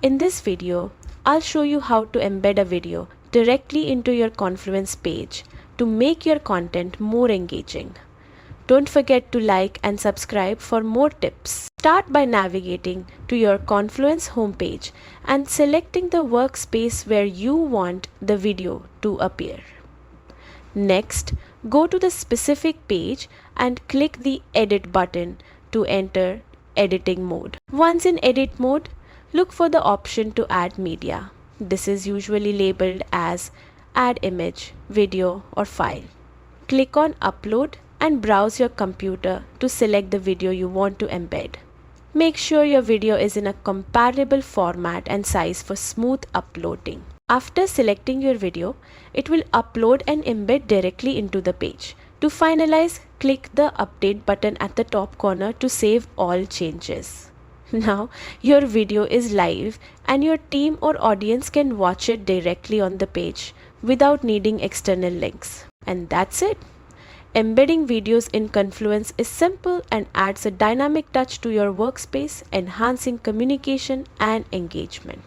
In this video, I'll show you how to embed a video directly into your Confluence page to make your content more engaging. Don't forget to like and subscribe for more tips. Start by navigating to your Confluence homepage and selecting the workspace where you want the video to appear. Next, go to the specific page and click the Edit button to enter editing mode. Once in edit mode, look for the option to add media. This is usually labeled as Add Image, Video or File. Click on Upload and browse your computer to select the video you want to embed. Make sure your video is in a comparable format and size for smooth uploading. After selecting your video, it will upload and embed directly into the page. To finalize, click the Update button at the top corner to save all changes. Now, your video is live and your team or audience can watch it directly on the page without needing external links. And that's it. Embedding videos in Confluence is simple and adds a dynamic touch to your workspace, enhancing communication and engagement.